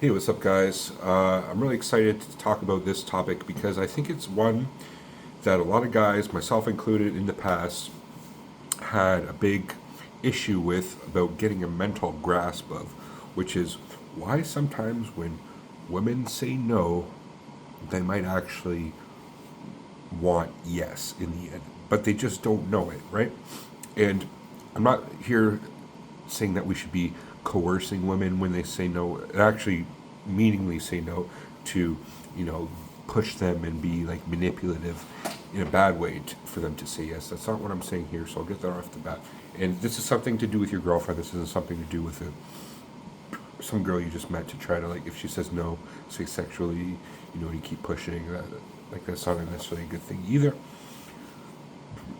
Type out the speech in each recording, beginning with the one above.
Hey, what's up, guys? I'm really excited to talk about this topic because I think it's one that a lot of guys, myself included, in the past had a big issue with about getting a mental grasp of, which is why sometimes when women say no, they might actually want yes in the end, but they just don't know it, right? And I'm not here saying that we should be coercing women when they say no, actually meaningly say no to, you know, push them and be like manipulative in a bad way for them to say yes. That's not what I'm saying here, so I'll get that off the bat. And this is something to do with your girlfriend. This isn't something to do with some girl you just met to try to, like, if she says no, say sexually, you know, you keep pushing. Like, that's not necessarily a good thing either.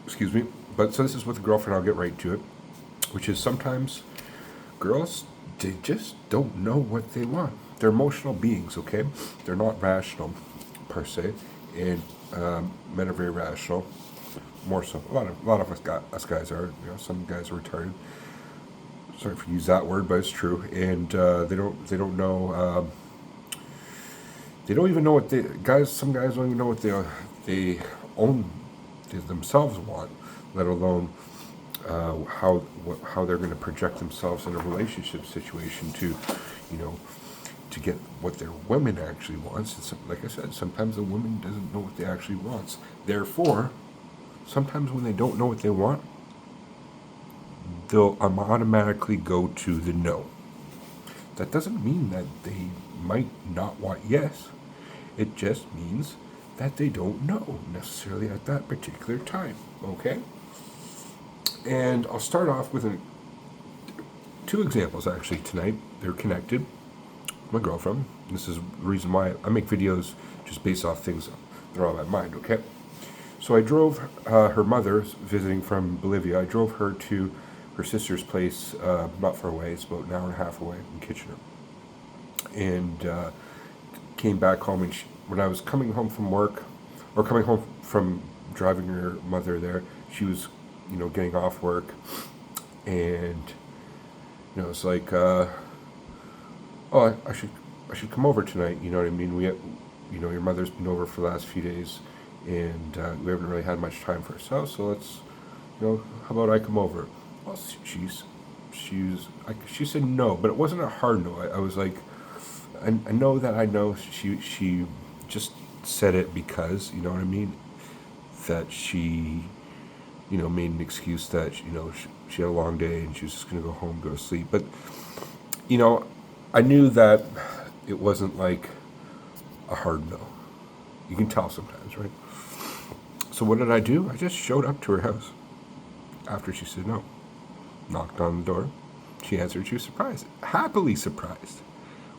Excuse me. But so this is with the girlfriend, I'll get right to it, which is sometimes girls, they just don't know what they want. They're emotional beings, okay? They're not rational per se, and men are very rational. More so, a lot of us guys are. You know, some guys are retarded. Sorry for use that word, but it's true. And they don't know. They don't even know what they guys. Some guys don't even know what they own they themselves want, let alone how they're going to project themselves in a relationship situation to, you know, to get what their woman actually wants. And so, like I said, sometimes the woman doesn't know what they actually wants. Therefore, sometimes when they don't know what they want, they'll automatically go to the no. That doesn't mean that they might not want yes. It just means that they don't know necessarily at that particular time. Okay? And I'll start off with two examples actually tonight. They're connected. My girlfriend. This is the reason why I make videos just based off things that are on my mind, okay? So I drove her mother, visiting from Bolivia, I drove her to her sister's place, not far away. It's about an hour and a half away in Kitchener. And came back home, and when I was coming home from work, or coming home from driving her mother there, she was, you know, getting off work, and you know, it's like, oh, I should come over tonight. You know what I mean? You know, your mother's been over for the last few days, and we haven't really had much time for ourselves. So let's, you know, how about I come over? Well, she said no, but it wasn't a hard no. I was like, I know that I know she just said it because, you know what I mean, that she, you know, made an excuse that, you know, she had a long day and she was just gonna go home, go to sleep. But, you know, I knew that it wasn't like a hard no. You can tell sometimes, right? So what did I do? I just showed up to her house after she said no. Knocked on the door. She answered. She was surprised, happily surprised.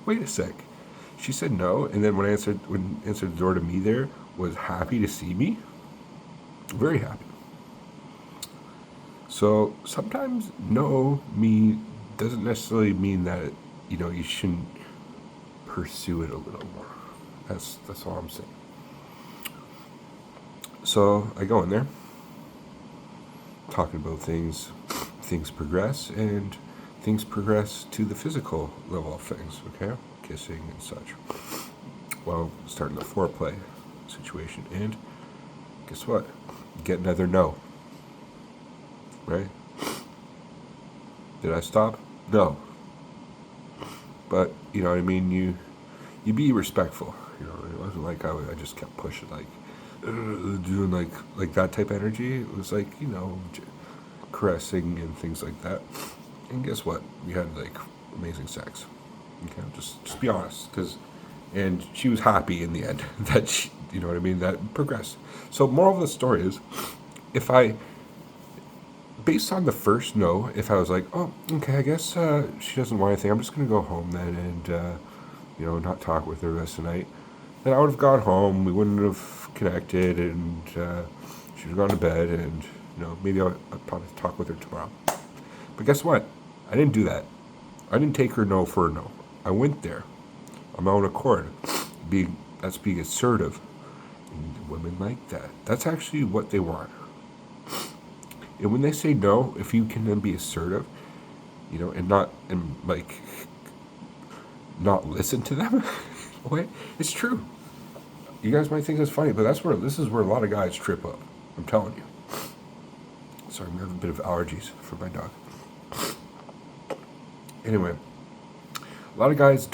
Wait a sec. She said no, and then when answered the door to me, there was happy to see me. Very happy. So sometimes no me doesn't necessarily mean that, you know, you shouldn't pursue it a little more. That's all I'm saying. So I go in there, talking about things. Things progress, and things progress to the physical level of things. Okay, kissing and such. Well, starting the foreplay situation, and guess what? Get another no. Right? Did I stop? No. But you know what I mean. You be respectful. You know, it wasn't like I just kept pushing, like doing like that type of energy. It was like, you know, caressing and things like that. And guess what? We had like amazing sex. Okay, just be honest, and she was happy in the end that she, you know what I mean, that progressed. So moral of the story is, if I, based on the first no, if I was like, oh, okay, I guess she doesn't want anything, I'm just gonna go home then, and you know, not talk with her the rest of the night, then I would have gone home. We wouldn't have connected, and she would have gone to bed, and you know, maybe I'd probably talk with her tomorrow. But guess what? I didn't do that. I didn't take her no for a no. I went there on my own accord. That's being assertive. And women like that. That's actually what they want. And when they say no, if you can then be assertive, you know, and not and like not listen to them. Okay, it's true. You guys might think it's funny, but this is where a lot of guys trip up. I'm telling you. Sorry, I'm having a bit of allergies for my dog. Anyway, a lot of guys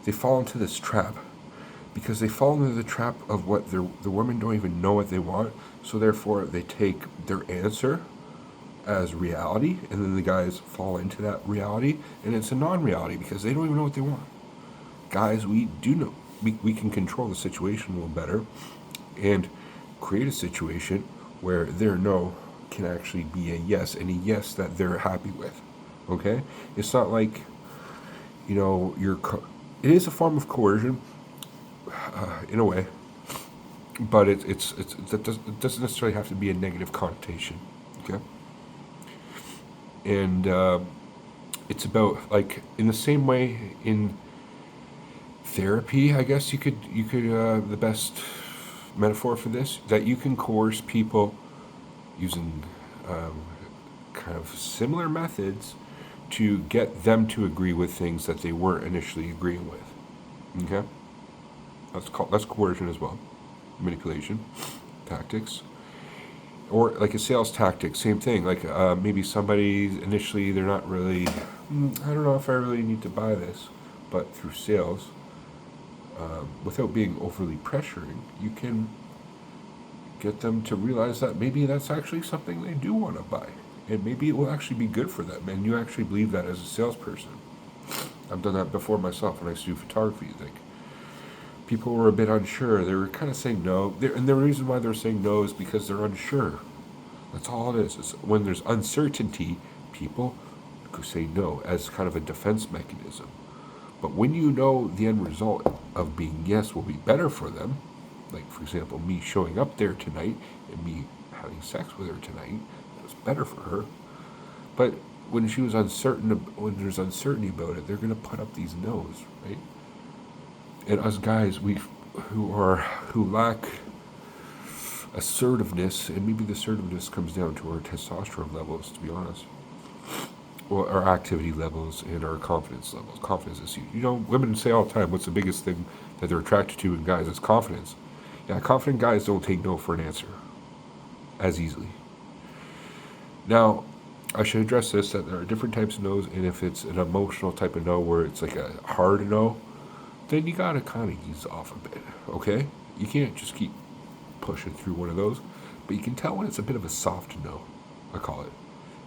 they fall into this trap because they fall into the trap of what the women don't even know what they want, so therefore they take their answer as reality, and then the guys fall into that reality, and it's a non-reality because they don't even know what they want. Guys, we do know, we can control the situation a little better and create a situation where their no can actually be a yes, and a yes that they're happy with. Okay? It's not like, it is a form of coercion, in a way, but it doesn't necessarily have to be a negative connotation. Okay? And it's about, like, in the same way in therapy, I guess you could the best metaphor for this, that you can coerce people using kind of similar methods to get them to agree with things that they weren't initially agreeing with. Okay, that's coercion as well, manipulation tactics, or like a sales tactic. Same thing. Like maybe somebody initially they're not really, I don't know if I really need to buy this, but through sales, without being overly pressuring, you can get them to realize that maybe that's actually something they do want to buy. And maybe it will actually be good for them. And you actually believe that as a salesperson. I've done that before myself when I used to do photography. Like, people were a bit unsure. They were kind of saying no. And the reason why they're saying no is because they're unsure. That's all it is. It's when there's uncertainty, people could say no as kind of a defense mechanism. But when you know the end result of being yes will be better for them, like, for example, me showing up there tonight and me having sex with her tonight, that was better for her. But when she was uncertain, when there's uncertainty about it, they're going to put up these no's, right? And us guys, who lack assertiveness, and maybe the assertiveness comes down to our testosterone levels, to be honest, or our activity levels and our confidence levels. Confidence is huge. Women say all the time, what's the biggest thing that they're attracted to in guys? It's confidence. Yeah, confident guys don't take no for an answer as easily. Now, I should address this, that there are different types of no's, and if it's an emotional type of no where it's like a hard no, then you gotta kind of ease off a bit, okay? You can't just keep pushing through one of those, but you can tell when it's a bit of a soft no, I call it.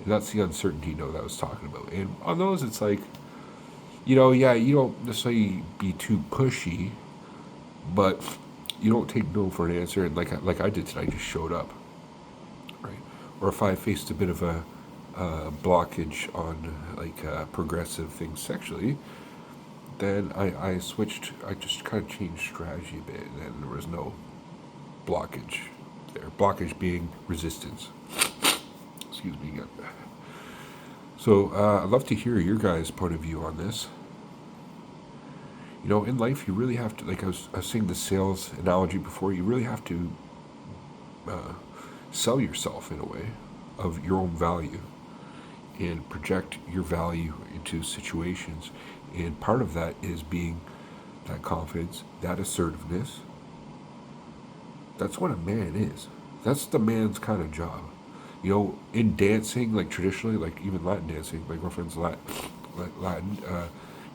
And that's the uncertainty no that I was talking about. And on those, it's like, you don't necessarily be too pushy, but you don't take no for an answer. And like I did tonight, just showed up, right? Or if I faced a bit of a blockage on progressive things sexually, then I switched. I just kind of changed strategy a bit, and then there was no blockage there. Blockage being resistance. Excuse me again. So I'd love to hear your guys' point of view on this. In life, you really have to, like I was saying the sales analogy before, you really have to sell yourself in a way of your own value and project your value into situations. And part of that is being that confidence, that assertiveness. That's what a man is. That's the man's kind of job. In dancing, like traditionally, like even Latin dancing, my girlfriend's Latin,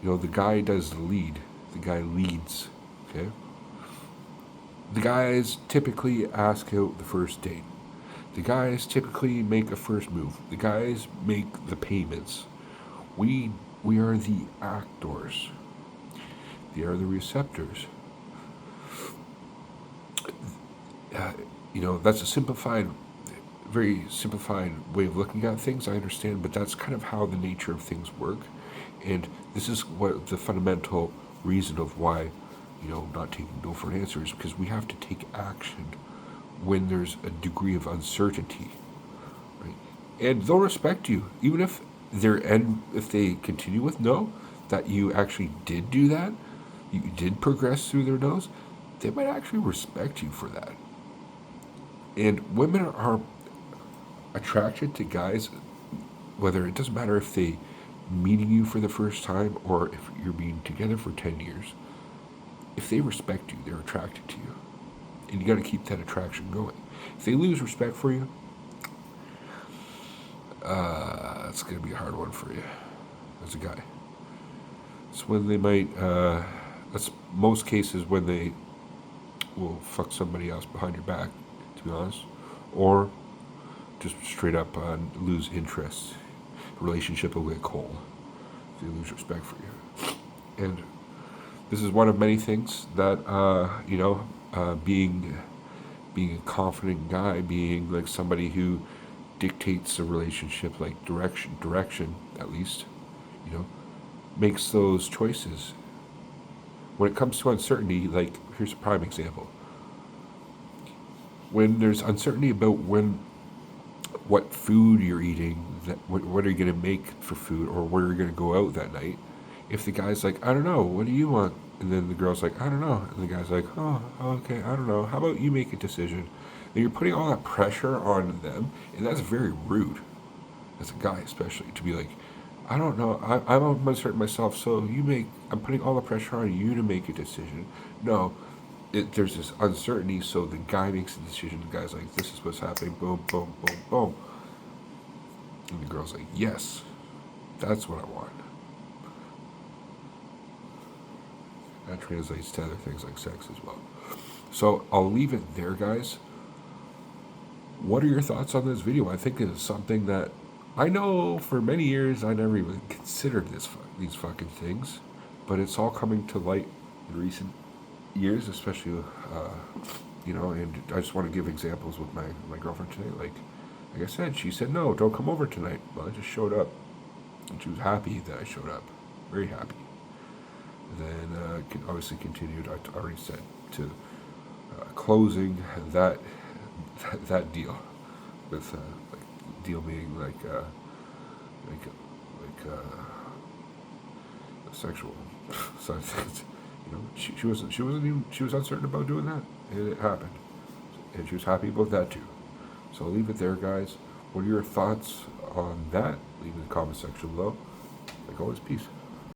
the guy does the lead. The guy leads, okay? The guys typically ask out the first date. The guys typically make a first move. The guys make the payments. We are the actors. They are the receptors. That's a very simplified way of looking at things, I understand, but that's kind of how the nature of things work. And this is what the fundamental reason of why, not taking no for an answer is because we have to take action when there's a degree of uncertainty, right? And they'll respect you, even if if they continue with no, that you actually did do that, you did progress through their no's, they might actually respect you for that. And women are attracted to guys, whether it doesn't matter if they meeting you for the first time, or if you're being together for 10 years, if they respect you, they're attracted to you. And you got to keep that attraction going. If they lose respect for you, it's going to be a hard one for you as a guy. It's when they might, that's most cases when they will fuck somebody else behind your back, to be honest. Or just straight up lose interest. Relationship will get cold if they lose respect for you. And this is one of many things that, being a confident guy, being like somebody who dictates a relationship, like direction at least, makes those choices. When it comes to uncertainty, like, here's a prime example. When there's uncertainty about what food you're eating, what are you going to make for food, or where you're going to go out that night, if the guy's like, I don't know, what do you want? And then the girl's like, I don't know. And the guy's like, oh, okay, I don't know. How about you make a decision? And you're putting all that pressure on them, and that's very rude, as a guy especially, to be like, I don't know, I'm uncertain myself, so I'm putting all the pressure on you to make a decision. No, there's this uncertainty, so the guy makes the decision. The guy's like, this is what's happening, boom, boom, boom, boom. And the girl's like, yes, that's what I want. That translates to other things like sex as well. So I'll leave it there, guys. What are your thoughts on this video? I think it's something that I know for many years I never even considered these fucking things, but it's all coming to light in recent years, especially, and I just want to give examples with my girlfriend today. Like I said, she said, no, don't come over tonight. Well, I just showed up, and she was happy that I showed up, very happy. And then obviously continued, I already said, to closing that deal, with deal being like sexual side of things. She was uncertain about doing that, and it happened, and she was happy about that too. So I'll leave it there, guys. What are your thoughts on that? Leave in the comment section below. Like always, peace.